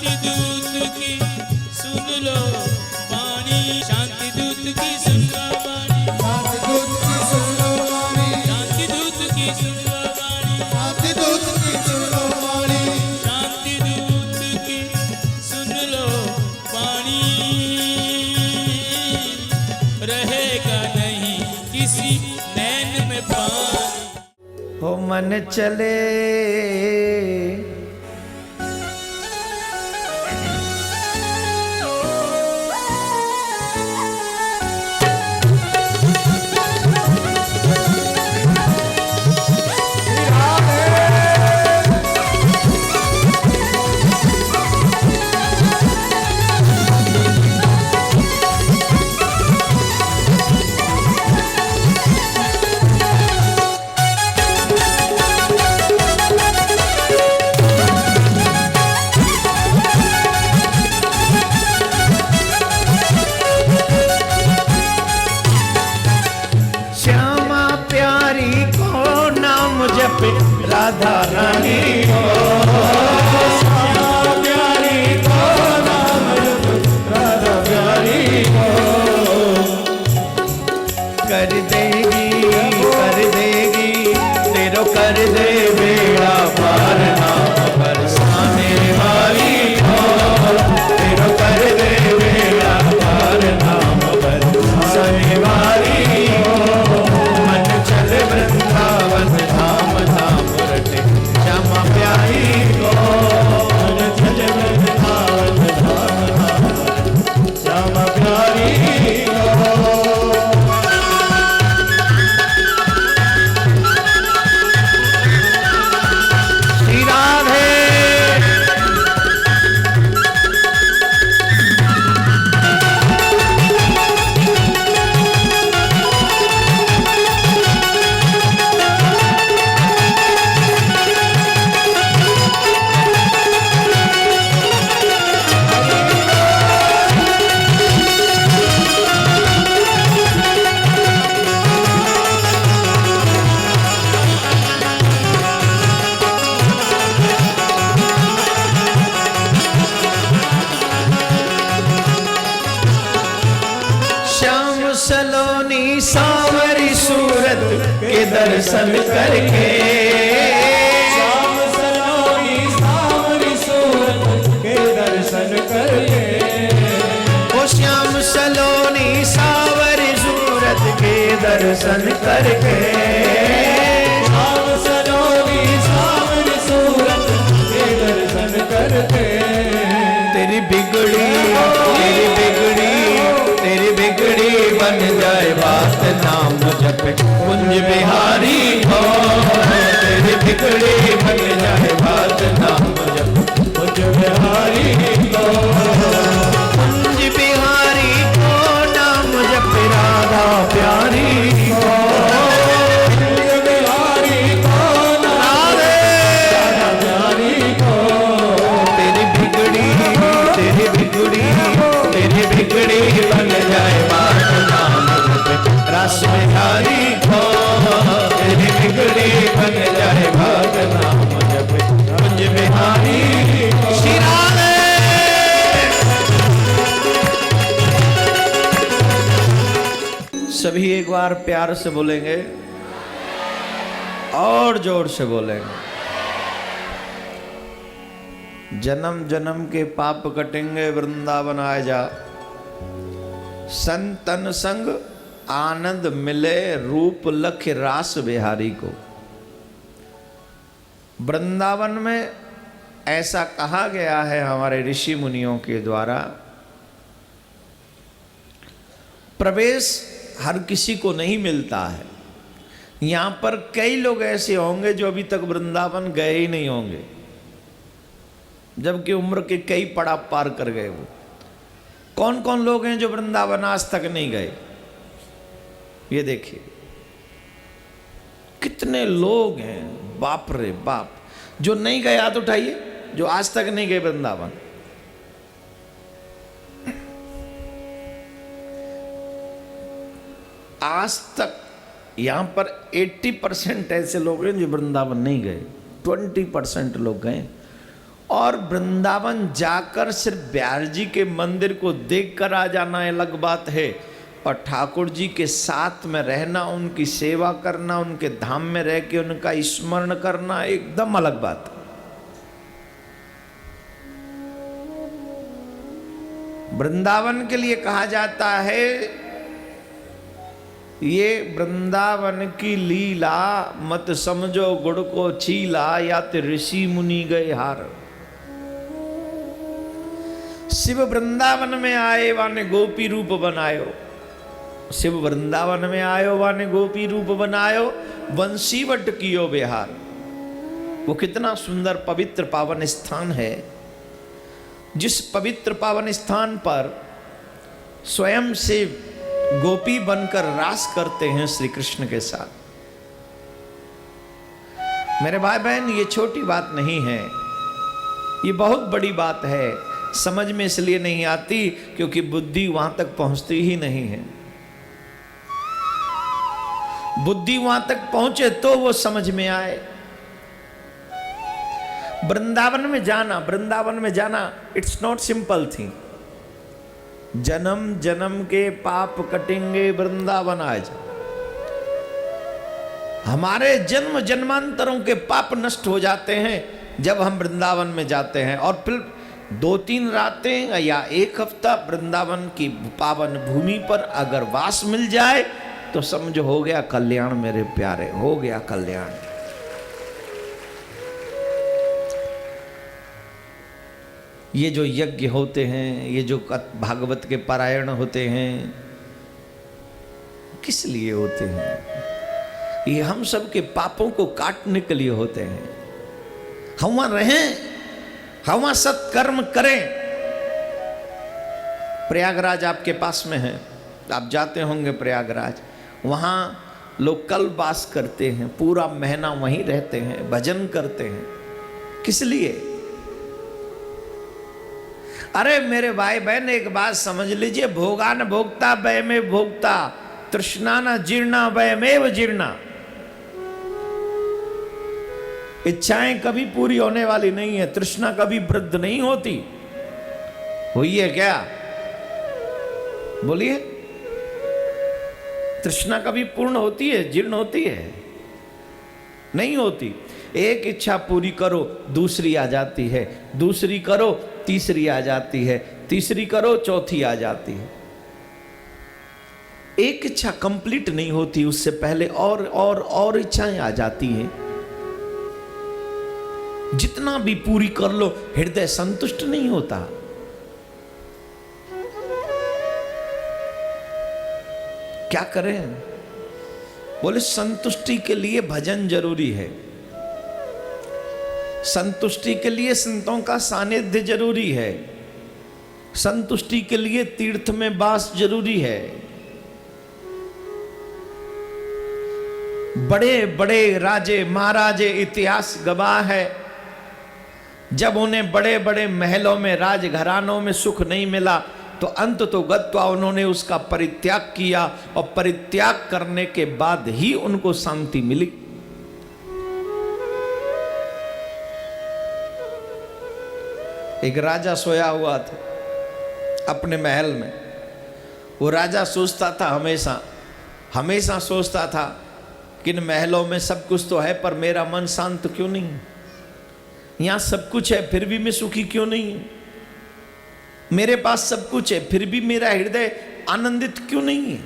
शांति दूत की सुन लो वाणी, शांति दूत की सुन लो वाणी, शांति दूत की सुन लो वाणी, शांति दूत की सुन लो वाणी, शांति दूत की सुन लो वाणी, शांति दूत की सुन लो वाणी। रहेगा नहीं किसी नैन में पानी। हो मन चले श्यामा प्यारी को नाम जपे राधा रानी को, श्यामा प्यारी को नाम जपे राधा प्यारी को। कर देगी तेरो कर दे बेड़ा पार नाम बरसाने वाली हो, तेरो कर दे बेड़ा पार नाम बरसाने वाली हो। मन चले वृंदावन धाम धाम रटे श्यामा प्यारी को, मन चले वृंदावन धाम धाम रटे श्यामा प्यारी को। श्री राधे श्याम सलोनी सांवरी सूरत के दर्शन करके, श्याम सलोनी सांवरी सूरत के दर्शन करके, ओ श्याम सलोनी सांवरी सूरत के दर्शन करके, श्याम सलोनी सांवरी सूरत के दर्शन करके। तेरी बिगड़ी बन जाए बात नाम जपे कुंज बिहारी हो, तेरी बिगड़ी बन जाए बात नाम जपे कुंज बिहारी हो। कुंज बिहारी को नाम जपे राधा प्यारी को, कुंज बिहारी को राधा प्यारी को। तेरी बिगड़ी बन जाए बात नाम जपे रस बिहारी को, तेरी बिगड़ी बन जाए बात नाम जपे कुंज बिहारी को। श्री राधे सभी एक बार प्यार से बोलेंगे और जोर से बोलेंगे। जन्म जन्म के पाप कटेंगे वृंदावन आए जा, संतन संग आनंद मिले रूप लख रास बिहारी को। वृंदावन में ऐसा कहा गया है हमारे ऋषि मुनियों के द्वारा, प्रवेश हर किसी को नहीं मिलता है। यहाँ पर कई लोग ऐसे होंगे जो अभी तक वृंदावन गए ही नहीं होंगे, जबकि उम्र के कई पड़ाव पार कर गए। वो कौन कौन लोग हैं जो वृंदावन आज तक नहीं गए? ये देखिए कितने लोग हैं, बाप रे बाप। जो नहीं गए हाथ उठाइए, जो आज तक नहीं गए वृंदावन। आज तक यहां पर 80% ऐसे लोग हैं जो वृंदावन नहीं गए, 20% लोग गए। और वृंदावन जाकर सिर्फ बिहार जी के मंदिर को देखकर आ जाना अलग बात है, और ठाकुर जी के साथ में रहना, उनकी सेवा करना, उनके धाम में रह के उनका स्मरण करना एकदम अलग बात है। वृंदावन के लिए कहा जाता है ये वृंदावन की लीला मत समझो गुड़ को चीला, या तो ऋषि मुनि गए हार। शिव वृंदावन में आए वाने गोपी रूप बनायो, शिव वृंदावन में आयो वाने गोपी रूप बनायो, वंशीवट कियो बिहार। वो कितना सुंदर पवित्र पावन स्थान है, जिस पवित्र पावन स्थान पर स्वयं से गोपी बनकर रास करते हैं श्री कृष्ण के साथ। मेरे भाई बहन, ये छोटी बात नहीं है, ये बहुत बड़ी बात है। समझ में इसलिए नहीं आती क्योंकि बुद्धि वहां तक पहुंचती ही नहीं है। बुद्धि वहां तक पहुंचे तो वो समझ में आए। वृंदावन में जाना, वृंदावन में जाना इट्स नॉट सिंपल थिंग। जन्म जन्म के पाप कटेंगे वृंदावन आज। हमारे जन्म जन्मांतरों के पाप नष्ट हो जाते हैं जब हम वृंदावन में जाते हैं। और फिर 2-3 रातें या 1 हफ्ता वृंदावन की पावन भूमि पर अगर वास मिल जाए तो समझो हो गया कल्याण मेरे प्यारे, हो गया कल्याण। ये जो यज्ञ होते हैं, ये जो भागवत के पारायण होते हैं, किस लिए होते हैं? ये हम सब के पापों को काटने के लिए होते हैं। हम वहां रहें, हम वहां सत्कर्म करें। प्रयागराज आपके पास में है, आप जाते होंगे प्रयागराज। वहां लोग कल्पवास करते हैं, पूरा महीना वहीं रहते हैं, भजन करते हैं। किस लिए? अरे मेरे भाई बहन, एक बात समझ लीजिए, भोगा न भोगता वय में भोगता, तृष्णा न जीर्णा वय में जीर्णा। इच्छाएं कभी पूरी होने वाली नहीं है, तृष्णा कभी वृद्ध नहीं होती। हुई है क्या? बोलिए। तृष्णा कभी पूर्ण होती है, जीर्ण होती है? नहीं होती। एक इच्छा पूरी करो दूसरी आ जाती है, दूसरी करो तीसरी आ जाती है, तीसरी करो चौथी आ जाती है। एक इच्छा कंप्लीट नहीं होती, उससे पहले और इच्छाएं आ जाती हैं। जितना भी पूरी कर लो हृदय संतुष्ट नहीं होता। क्या करें? बोले संतुष्टि के लिए भजन जरूरी है, संतुष्टि के लिए संतों का सानिध्य जरूरी है, संतुष्टि के लिए तीर्थ में वास जरूरी है। बड़े बड़े राजे महाराजे इतिहास गवाह है, जब उन्हें बड़े बड़े महलों में राजघरानों में सुख नहीं मिला तो अंत तो गत्वा उन्होंने उसका परित्याग किया, और परित्याग करने के बाद ही उनको शांति मिली। एक राजा सोया हुआ था अपने महल में। वो राजा सोचता था, हमेशा सोचता था कि इन महलों में सब कुछ तो है पर मेरा मन शांत क्यों नहीं? यहां सब कुछ है फिर भी मैं सुखी क्यों नहीं? मेरे पास सब कुछ है फिर भी मेरा हृदय आनंदित क्यों नहीं है?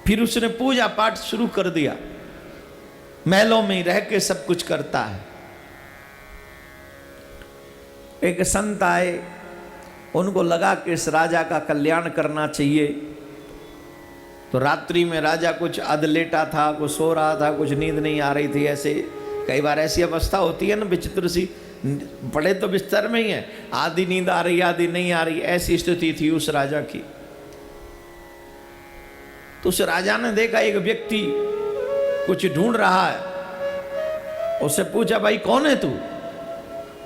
फिर उसने पूजा पाठ शुरू कर दिया, महलों में ही रह के सब कुछ करता है। एक संत आए, उनको लगा कि इस राजा का कल्याण करना चाहिए। तो रात्रि में राजा कुछ अध लेटा था, कुछ सो रहा था, कुछ नींद नहीं आ रही थी। ऐसे कई बार ऐसी अवस्था होती है ना विचित्र सी, पड़े तो बिस्तर में ही है, आधी नींद आ रही आधी नहीं आ रही, ऐसी स्थिति थी उस राजा की। तो उस राजा ने देखा एक व्यक्ति कुछ ढूंढ रहा है। उससे पूछा, भाई कौन है तू?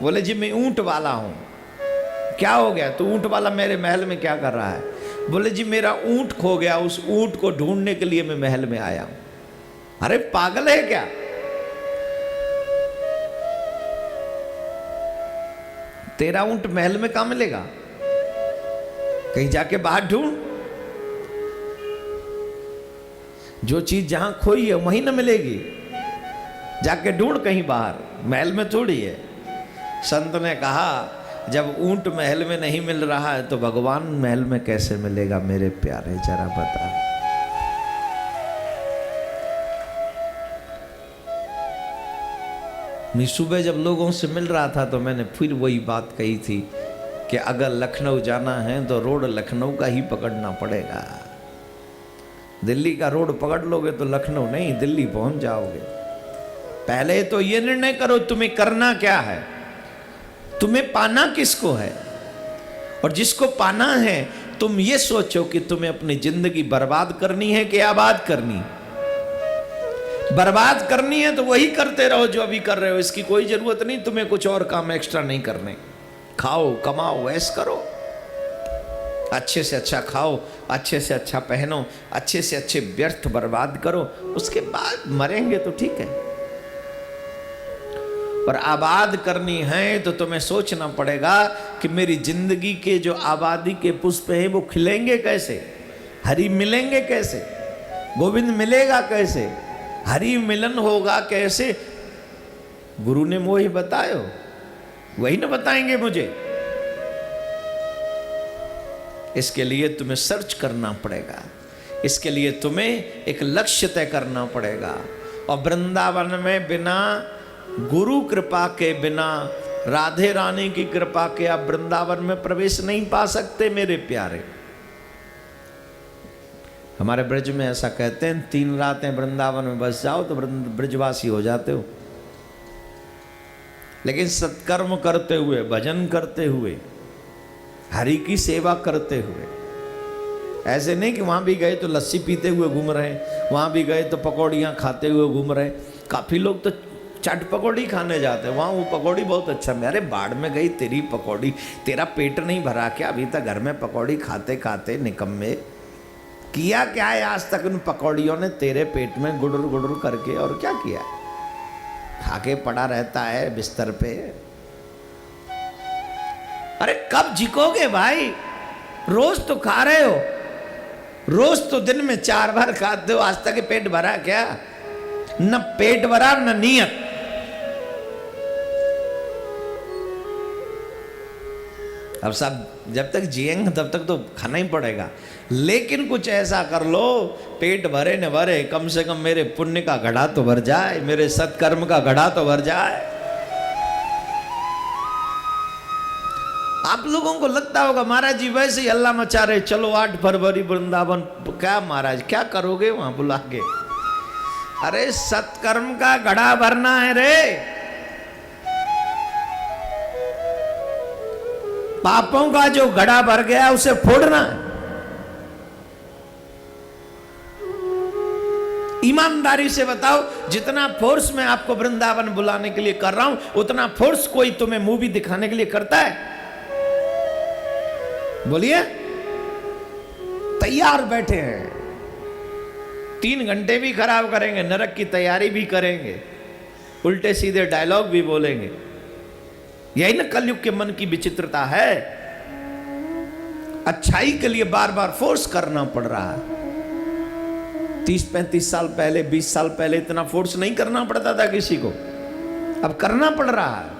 बोले जी मैं ऊंट वाला हूं। क्या हो गया? तो ऊंट वाला मेरे महल में क्या कर रहा है? बोले जी मेरा ऊंट खो गया, उस ऊंट को ढूंढने के लिए मैं महल में आया हूं। अरे पागल है क्या? तेरा ऊंट महल में कहाँ मिलेगा? कहीं जाके बाहर ढूंढ। जो चीज जहां खोई है वहीं न मिलेगी, जाके ढूंढ कहीं बाहर, महल में थोड़ी है। संत ने कहा जब ऊंट महल में नहीं मिल रहा है तो भगवान महल में कैसे मिलेगा मेरे प्यारे, जरा बता। मैं सुबह जब लोगों से मिल रहा था तो मैंने फिर वही बात कही थी कि अगर लखनऊ जाना है तो रोड लखनऊ का ही पकड़ना पड़ेगा। दिल्ली का रोड पकड़ लोगे तो लखनऊ नहीं, दिल्ली पहुंच जाओगे। पहले तो ये निर्णय करो तुम्हें करना क्या है, तुम्हें पाना किसको है, और जिसको पाना है तुम ये सोचो कि तुम्हें अपनी जिंदगी बर्बाद करनी है कि आबाद करनी। बर्बाद करनी है तो वही करते रहो जो अभी कर रहे हो, इसकी कोई जरूरत नहीं तुम्हें कुछ और काम एक्स्ट्रा नहीं करने। खाओ, कमाओ, ऐश करो, अच्छे से अच्छा खाओ, अच्छे से अच्छा पहनो, अच्छे से अच्छे व्यर्थ बर्बाद करो, उसके बाद मरेंगे तो ठीक है। पर आबाद करनी है तो तुम्हें सोचना पड़ेगा कि मेरी जिंदगी के जो आबादी के पुष्प हैं वो खिलेंगे कैसे, हरि मिलेंगे कैसे, गोविंद मिलेगा कैसे, हरि मिलन होगा कैसे। गुरु ने मोह बतायो, वही ना बताएंगे मुझे। इसके लिए तुम्हें सर्च करना पड़ेगा, इसके लिए तुम्हें एक लक्ष्य तय करना पड़ेगा। और वृंदावन में बिना गुरु कृपा के, बिना राधे रानी की कृपा के आप वृंदावन में प्रवेश नहीं पा सकते मेरे प्यारे। हमारे ब्रज में ऐसा कहते हैं 3 रातें वृंदावन में बस जाओ तो ब्रजवासी हो जाते हो। लेकिन सत्कर्म करते हुए, भजन करते हुए, हरि की सेवा करते हुए, ऐसे नहीं कि वहां भी गए तो लस्सी पीते हुए घूम रहे, वहां भी गए तो पकौड़ियाँ खाते हुए घूम रहे। काफ़ी लोग तो चाट पकौड़ी खाने जाते हैं, वहाँ वो पकौड़ी बहुत अच्छा। अरे बाढ़ में गई तेरी पकौड़ी, तेरा पेट नहीं भरा क्या अभी तक घर में पकौड़ी खाते खाते? निकम्मे, किया क्या है आज तक उन पकौड़ियों ने तेरे पेट में गुडुर गुडुर करके? और क्या किया? खाके पड़ा रहता है बिस्तर पे। अरे कब झिकोगे भाई? रोज तो खा रहे हो, रोज तो दिन में 4 बार खाते हो, आज तक पेट भरा क्या? न पेट भरा न नियत। अब सब जब तक जिएंगे तब तक तो खाना ही पड़ेगा, लेकिन कुछ ऐसा कर लो पेट भरे न भरे, कम से कम मेरे पुण्य का घड़ा तो भर जाए, मेरे सत्कर्म का घड़ा तो भर जाए। आप लोगों को लगता होगा महाराज जी वैसे ही अल्लाह मचा रहे, चलो 8 फरवरी वृंदावन। क्या महाराज क्या करोगे वहां बुला के? अरे सत्कर्म का घड़ा भरना है रे, पापों का जो घड़ा भर गया उसे फोड़ना है। ईमानदारी से बताओ, जितना फोर्स मैं आपको वृंदावन बुलाने के लिए कर रहा हूं, उतना फोर्स कोई तुम्हें मूवी दिखाने के लिए करता है? बोलिए। तैयार बैठे हैं, 3 घंटे भी खराब करेंगे, नरक की तैयारी भी करेंगे, उल्टे सीधे डायलॉग भी बोलेंगे। यही ना कलयुग के मन की विचित्रता है। अच्छाई के लिए बार बार फोर्स करना पड़ रहा है। 30-35 साल पहले, 20 साल पहले इतना फोर्स नहीं करना पड़ता था किसी को, अब करना पड़ रहा है।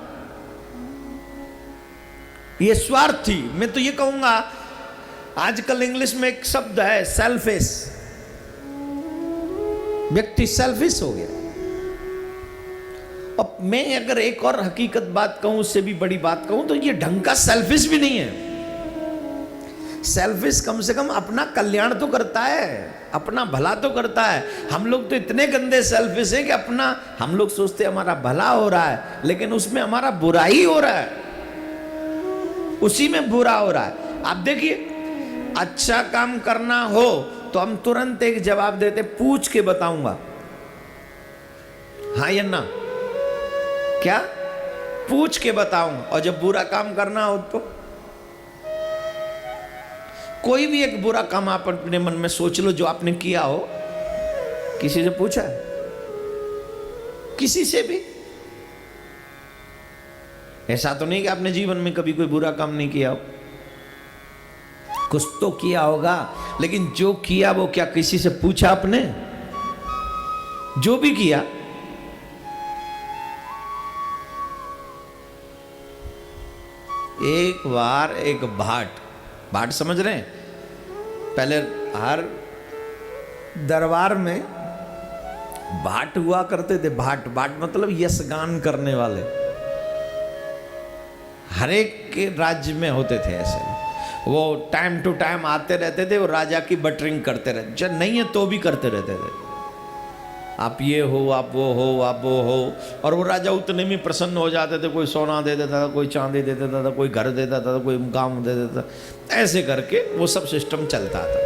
ये स्वार्थी, मैं तो ये कहूंगा आजकल इंग्लिश में एक शब्द है सेल्फिश। व्यक्ति सेल्फिश हो गया। अब मैं अगर एक और हकीकत बात कहूं, उससे भी बड़ी बात कहूं, तो ये ढंग का सेल्फिश भी नहीं है। सेल्फिश कम से कम अपना कल्याण तो करता है, अपना भला तो करता है। हम लोग तो इतने गंदे सेल्फिश हैं कि अपना, हम लोग सोचते हमारा भला हो रहा है, लेकिन उसमें हमारा बुरा ही हो रहा है, उसी में बुरा हो रहा है। आप देखिए, अच्छा काम करना हो तो हम तुरंत एक जवाब देते, पूछ के बताऊंगा, हाँ या ना, क्या पूछ के बताऊंगा। और जब बुरा काम करना हो तो कोई भी एक बुरा काम आप अपने मन में सोच लो जो आपने किया हो, किसी से पूछा है? किसी से भी? ऐसा तो नहीं कि आपने जीवन में कभी कोई बुरा काम नहीं किया हो, कुछ तो किया होगा, लेकिन जो किया वो क्या किसी से पूछा आपने? जो भी किया एक बार एक भाट समझ रहे हैं? पहले हर दरबार में भाट हुआ करते थे। भाट मतलब यशगान करने वाले, हर एक के राज्य में होते थे ऐसे। वो टाइम टू टाइम आते रहते थे, वो राजा की बटरिंग करते रहते, जब नहीं है तो भी करते रहते थे, आप ये हो, आप वो हो, आप वो हो। और वो राजा उतने में प्रसन्न हो जाते थे, कोई सोना दे देता था, कोई चांदी दे देता था, कोई घर दे देता था, कोई मुकाम दे देता था, ऐसे करके वो सब सिस्टम चलता था।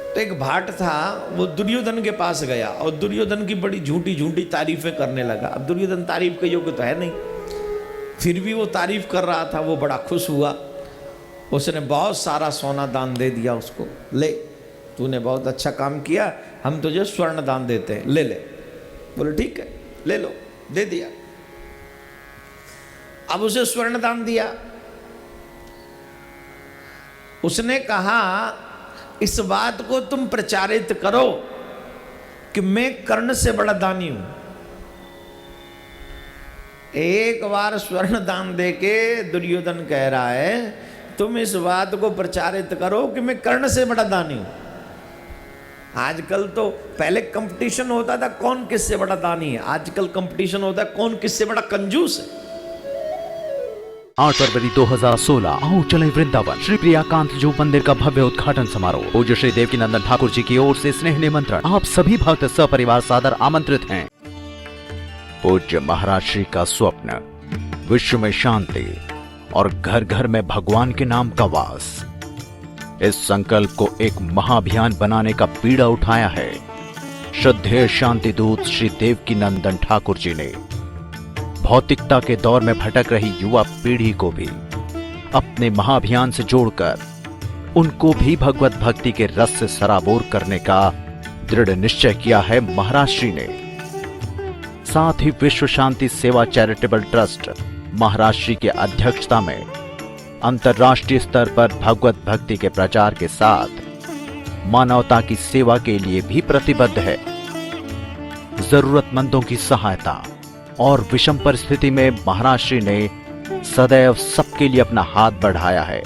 तो एक भाट था, वो दुर्योधन के पास गया और दुर्योधन की बड़ी झूठी झूठी तारीफें करने लगा। अब दुर्योधन तारीफ के योग्य तो है नहीं, फिर भी वो तारीफ कर रहा था। वो बड़ा खुश हुआ, उसने बहुत सारा सोना दान दे दिया उसको। ले, तूने बहुत अच्छा काम किया, हम तुझे स्वर्ण दान देते हैं, ले ले। बोले ठीक है, ले लो, दे दिया। अब उसे स्वर्ण दान दिया। उसने कहा इस बात को तुम प्रचारित करो कि मैं कर्ण से बड़ा दानी हूं। एक बार स्वर्ण दान देके दुर्योधन कह रहा है तुम इस बात को प्रचारित करो कि मैं कर्ण से बड़ा दानी हूं। आजकल तो पहले कंपटीशन होता था कौन किससे बड़ा दानी है, आजकल कंपटीशन होता है कौन किससे बड़ा कंजूस है। 8 फरवरी 2016 आओ चले वृंदावन। श्री प्रियाकांत जो मंदिर का भव्य उद्घाटन समारोह। पूज्य श्री देवकीनंदन ठाकुर जी की ओर से स्नेह निमंत्रण। आप सभी भक्त सपरिवार सादर आमंत्रित हैं। पूज्य महाराज श्री का स्वप्न, विश्व में शांति और घर घर में भगवान के नाम का वास। इस संकल्प को एक महाअभियान बनाने का बीड़ा उठाया है श्रद्धेय शांति दूत श्री देवकीनंदन ठाकुर जी ने। भौतिकता के दौर में भटक रही युवा पीढ़ी को भी अपने महाअभियान से जोड़कर उनको भी भगवत भक्ति के रस से सराबोर करने का दृढ़ निश्चय किया है महाराज श्री ने। साथ ही विश्व शांति सेवा चैरिटेबल ट्रस्ट महाराज श्री की अध्यक्षता में अंतर्राष्ट्रीय स्तर पर भगवत भक्ति के प्रचार के साथ मानवता की सेवा के लिए भी प्रतिबद्ध है। जरूरतमंदों की सहायता और विषम परिस्थिति में महाराज श्री ने सदैव सबके लिए अपना हाथ बढ़ाया है।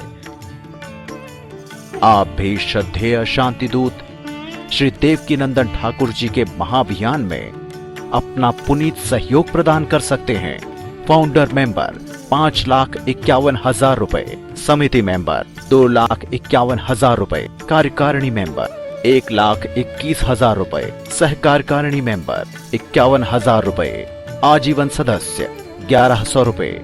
आप भी श्रद्धेय शांति दूत श्री देवकीनंदन ठाकुर जी के महाअभियान में अपना पुनीत सहयोग प्रदान कर सकते हैं। फाउंडर मेंबर 5,51,000 रुपए, समिति मेंबर 2,51,000 रुपए, कार्यकारिणी मेंबर 1,21,000 रुपए, सहकार्यकारिणी मेंबर 51,000 रुपए, आजीवन सदस्य 1,100 रुपए।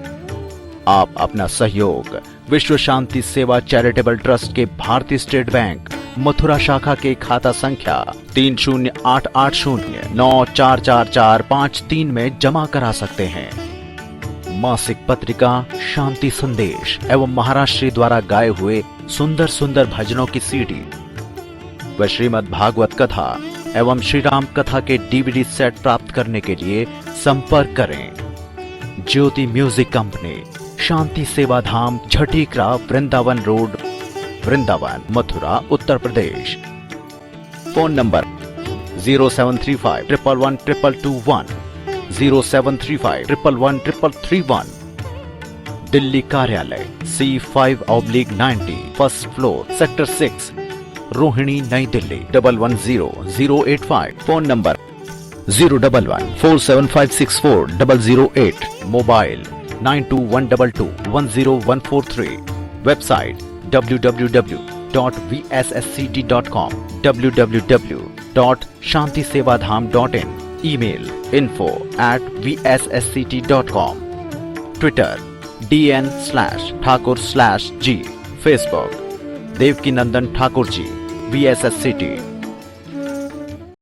आप अपना सहयोग विश्व शांति सेवा चैरिटेबल ट्रस्ट के भारतीय स्टेट बैंक मथुरा शाखा के खाता संख्या 3088094445 में जमा करा सकते हैं। मासिक पत्रिका शांति संदेश एवं महाराज श्री द्वारा गाए हुए सुंदर सुंदर भजनों की सीडी व श्रीमद् भागवत कथा एवं श्री राम कथा के डीवीडी सेट प्राप्त करने के लिए संपर्क करें। ज्योति music company, Shanti Seva Dham, Jhatikara, Vrindavan road, Vrindavan, Mathura, Uttar Pradesh. Phone number 0735111221, 0735111331। Delhi कार्यालय C5/90, first floor, sector 6, Rohini, Nai Delhi 110085। Phone number 01147564008। Mobile 9212210143। Website www.vssct.com, www.shantisevadham.in। Email info@vssct.com। Twitter DN/Thakur/G। Facebook Devkinandan Thakur ji VSSCT।